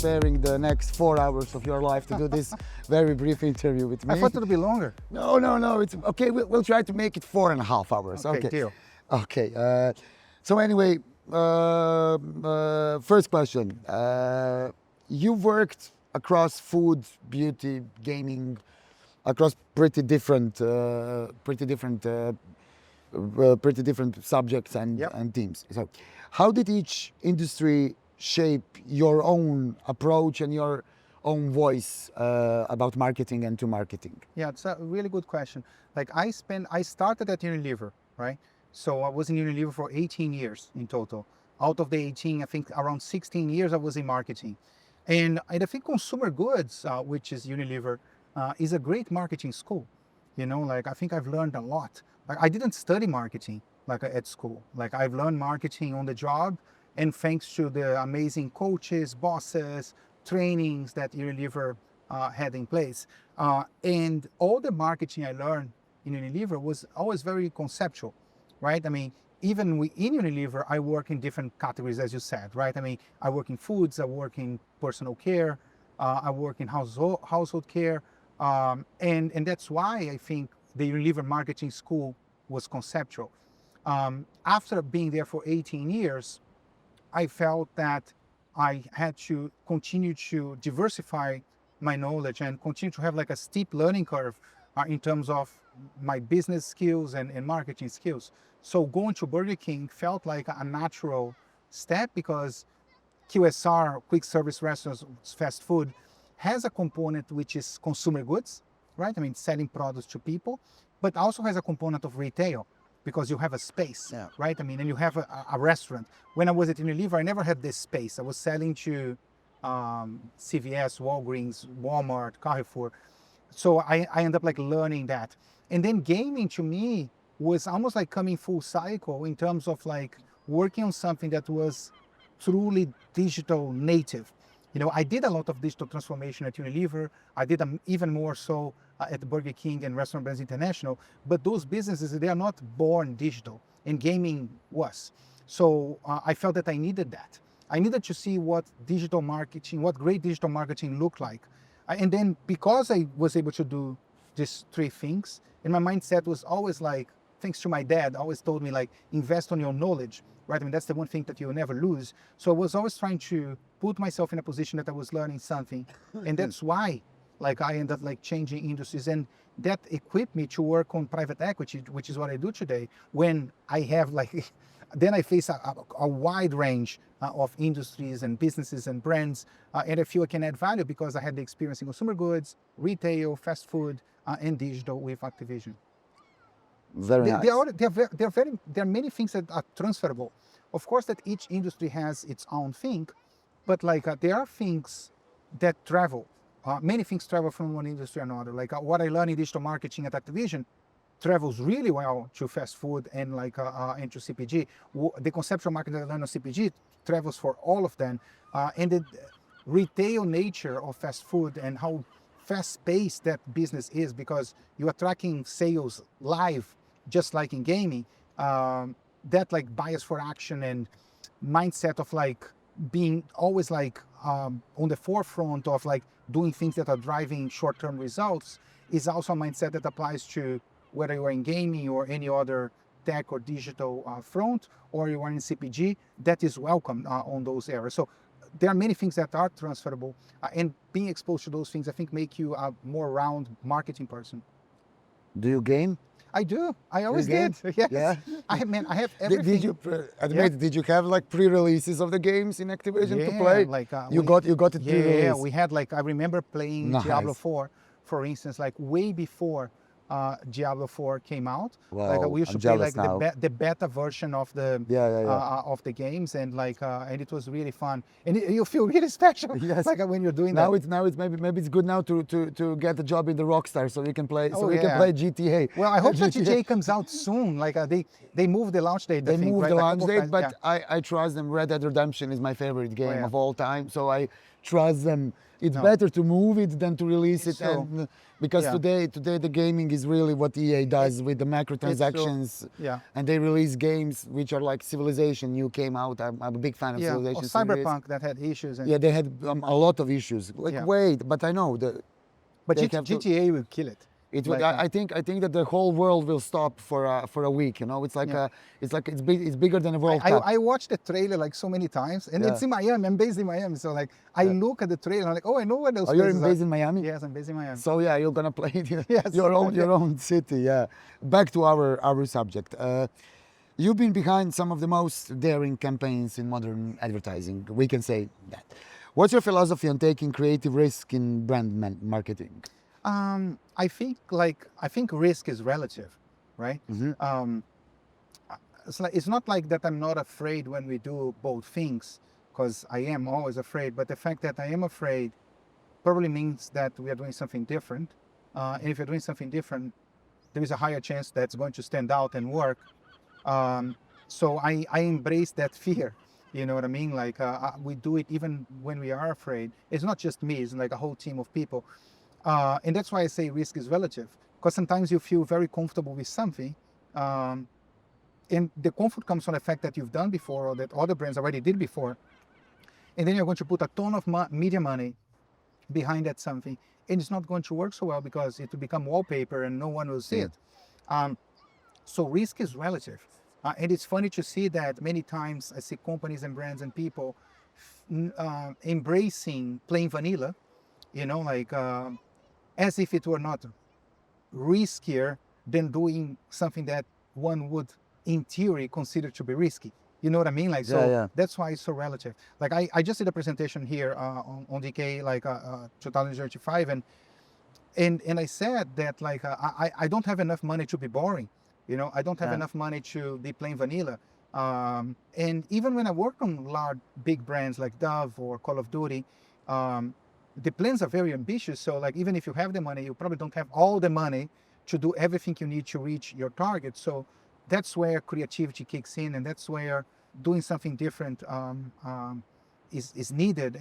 sparing the next 4 hours of your life to do this very brief interview with me. I thought it would be longer. No, it's okay. We'll try to make it 4.5 hours. Okay, deal. Okay. So anyway, first question. You've worked across food, beauty, gaming, across pretty different subjects and teams. So, how did each industry shape your own approach and your own voice about marketing and to marketing? Yeah, it's a really good question. Like I started at Unilever, right? So I was in Unilever for 18 years in total. Out of the 18, I think around 16 years I was in marketing. And I think consumer goods, which is Unilever, is a great marketing school. You know, like I think I've learned a lot. Like I didn't study marketing like at school. Like I've learned marketing on the job, and thanks to the amazing coaches, bosses, trainings that Unilever had in place. And all the marketing I learned in Unilever was always very conceptual, right? I mean, even in Unilever, I work in different categories, as you said, right? I mean, I work in foods, I work in personal care, I work in household care. And that's why I think the Unilever Marketing School was conceptual. After being there for 18 years, I felt that I had to continue to diversify my knowledge and continue to have like a steep learning curve in terms of my business skills and marketing skills. So going to Burger King felt like a natural step because QSR, quick service restaurants, fast food, has a component which is consumer goods, right? I mean, selling products to people, but also has a component of retail because you have a space, right? I mean, and you have a restaurant. When I was at Unilever, I never had this space. I was selling to CVS, Walgreens, Walmart, Carrefour. So I ended up like learning that. And then gaming to me was almost like coming full cycle in terms of like working on something that was truly digital native. You know, I did a lot of digital transformation at Unilever. I did even more so at Burger King and Restaurant Brands International. But those businesses, they are not born digital, and gaming was. So I felt that I needed that. I needed to see what digital marketing, what great digital marketing looked like. And then because I was able to do these three things, and my mindset was always like, thanks to my dad, always told me like, invest on your knowledge, right? I mean, that's the one thing that you'll never lose. So I was always trying to put myself in a position that I was learning something. And that's why like I ended up like changing industries, and that equipped me to work on private equity, which is what I do today. When I have like, then I face a wide range of industries and businesses and brands, and I feel I can add value because I had the experience in consumer goods, retail, fast food, and digital with Activision. Very nice. There are many things that are transferable. Of course, that each industry has its own thing, but like there are things that travel. Many things travel from one industry to another. Like what I learned in digital marketing at Activision travels really well to fast food and like into CPG. The conceptual marketing that I learned on CPG travels for all of them. And the retail nature of fast food and how fast-paced that business is, because you are tracking sales live, just like in gaming. That like bias for action and mindset of like being always like on the forefront of like doing things that are driving short-term results is also a mindset that applies to whether you are in gaming or any other tech or digital front, or you are in CPG. That is welcome on those areas. So there are many things that are transferable, and being exposed to those things, I think, make you a more round marketing person. Do you game? I do. I always did. Yes. Yeah. I have everything. Did you have like pre-releases of the games in Activision to play? Like you got it pre-released. Yeah, we had like, I remember playing Diablo 4, for instance, like way before Diablo 4 came out. Wow, like we used to play like the beta version of the of the games, and like and it was really fun, and you feel really special. Yes. Like when you're doing that. Now it's maybe it's good now to get a job in the Rockstar so we can play can play GTA. Well, I hope that GTA comes out soon. Like they moved the launch date. They moved the launch date, but I trust them. Red Dead Redemption is my favorite game of all time, so I trust them. It's No. better to move it than to release it. So, And, because yeah. today the gaming is really what EA does with the microtransactions. Yeah. And they release games which are like Civilization. You came out. I'm a big fan of Yeah, or Civilization series. Cyberpunk that had issues. And, Yeah, they had a lot of issues. Like, Yeah. wait, but I know that but they have to- GTA will kill it. it would. Like, I think that the whole world will stop for a week. You know, it's like Yeah. it's big. It's bigger than a World Cup. I watched the trailer like so many times, and Yeah. it's in Miami. I'm based in Miami, so like I look at the trailer, I'm like, oh, I know where those Oh, you're places based are. in Miami. Yes, I'm based in Miami. So yeah, you're gonna play it Yes. your own city. Yeah. Back to our subject. You've been behind some of the most daring campaigns in modern advertising. We can say that. What's your philosophy on taking creative risk in brand marketing? I think risk is relative, right? Mhm. It's not like that I'm not afraid when we do both things, because I am always afraid. But the fact that I am afraid probably means that we are doing something different. And if you're doing something different, there is a higher chance that's going to stand out and work. So I embrace that fear. You know what I mean? Like we do it even when we are afraid. It's not just me, it's like a whole team of people. And that's why I say risk is relative, because sometimes you feel very comfortable with something. And the comfort comes from the fact that you've done before, or that other brands already did before. And then you're going to put a ton of media money behind that something. And it's not going to work so well because it will become wallpaper and no one will see it. So risk is relative. And it's funny to see that many times I see companies and brands and people embracing plain vanilla, you know, like as if it were not riskier than doing something that one would, in theory, consider to be risky. You know what I mean? Like, so Yeah. that's why it's so relative. Like I just did a presentation here on DK, like 2035, and I said that like I don't have enough money to be boring. You know, I don't have Yeah. enough money to be plain vanilla. And even when I work on large, big brands like Dove or Call of Duty, the plans are very ambitious. So like, even if you have the money, you probably don't have all the money to do everything you need to reach your target. So that's where creativity kicks in, and that's where doing something different is needed.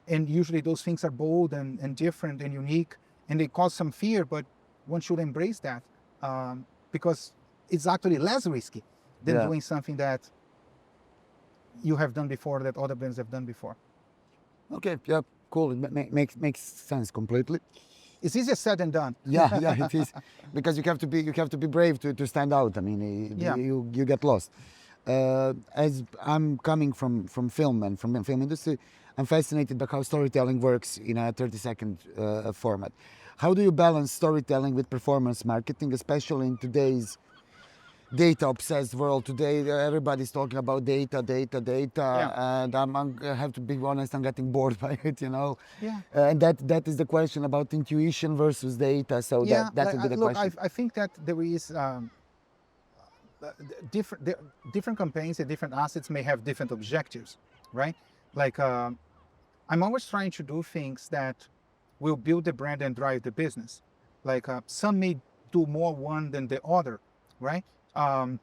And usually those things are bold and different and unique, and they cause some fear, but one should embrace that because it's actually less risky than Yeah. doing something that you have done before, that other brands have done before. Okay. Yeah. Cool. It makes sense completely. It's easier said than done. Yeah, it is, because you have to be brave to stand out. I mean, Yeah. you get lost. As I'm coming from film and from the film industry, I'm fascinated by how storytelling works in a 30-second format. How do you balance storytelling with performance marketing, especially in today's data-obsessed world? Today, everybody's talking about data, Yeah. and I have to be honest, I'm getting bored by it, you know. Yeah. And that is the question about intuition versus data. So Yeah, that like, would be the look, question. I think that there is different campaigns and different assets may have different objectives, right? Like I'm always trying to do things that will build the brand and drive the business. Like some may do more one than the other, right?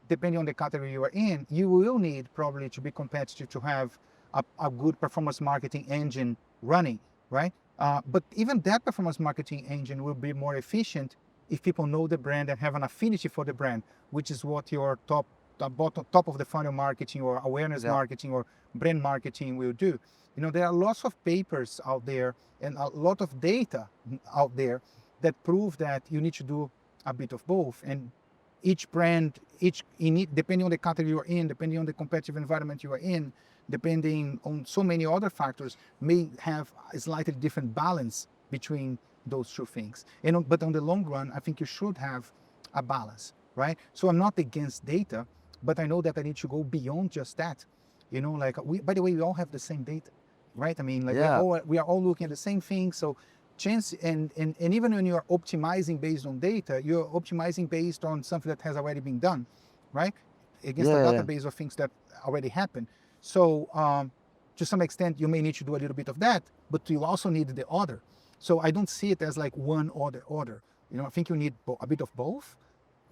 Depending on the category you are in, you will need probably to be competitive to have a good performance marketing engine running, right? But even that performance marketing engine will be more efficient if people know the brand and have an affinity for the brand, which is what your top of the funnel marketing or awareness Yeah. marketing or brand marketing will do. You know, there are lots of papers out there and a lot of data out there that prove that you need to do a bit of both. And each brand, depending on the category you're in, depending on the competitive environment you are in, depending on so many other factors, may have a slightly different balance between those two things. But on the long run, I think you should have a balance, right? So I'm not against data, but I know that I need to go beyond just that. You know, like by the way, we all have the same data, right? I mean, like Yeah. we are all looking at the same thing. So chance and even when you're optimizing based on data, you're optimizing based on something that has already been done, right? Against Yeah, a yeah. database of things that already happened. So to some extent, you may need to do a little bit of that, but you also need the other. So I don't see it as like one order. You know, I think you need a bit of both.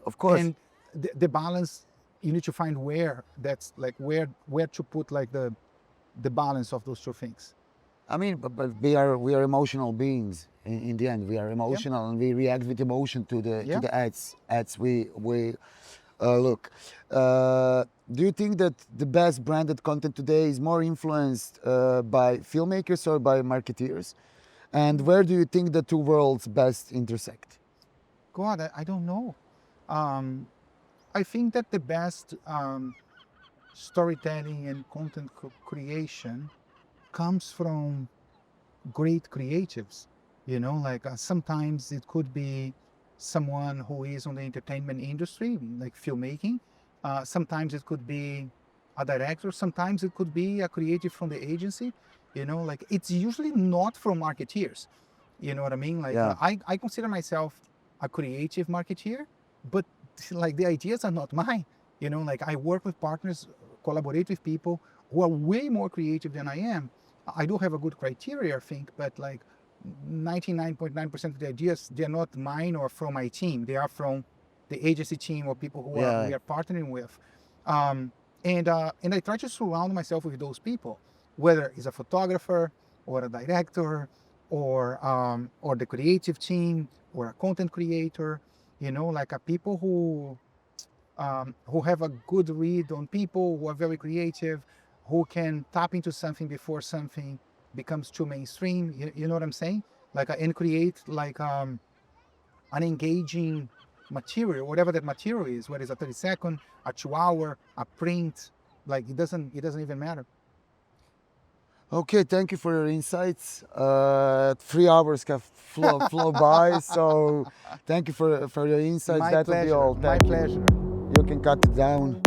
Of course. And the balance, you need to find where that's like where to put like the balance of those two things. I mean, but we are emotional beings in the end. We are emotional and we react with emotion to the ads we look. Do you think that the best branded content today is more influenced by filmmakers or by marketeers? And where do you think the two worlds best intersect? God, I don't know. I think that the best storytelling and content creation comes from great creatives. Like sometimes it could be someone who is on the entertainment industry, like filmmaking. Sometimes it could be a director. Sometimes it could be a creative from the agency. Like it's usually not from marketeers. You know what I mean? Like I consider myself a creative marketeer, but like the ideas are not mine. Like I work with partners, collaborate with people who are way more creative than I am. I do have a good criteria, I think, but like 99.9% of the ideas, they're not mine or from my team. They are from the agency team or people who we are partnering with. And I try to surround myself with those people, whether it's a photographer or a director or the creative team or a content creator, like a people who have a good read on people, who are very creative, who can tap into something before something becomes too mainstream. You know what I'm saying? Like and create like an engaging material, whatever that material is, whether it's a 30-second, a 2-hour, a print, like it doesn't even matter. Okay, thank you for your insights. 3 hours have flow by, so thank you for your insights. My That pleasure. will be all. My Thank you. pleasure. You can cut it down.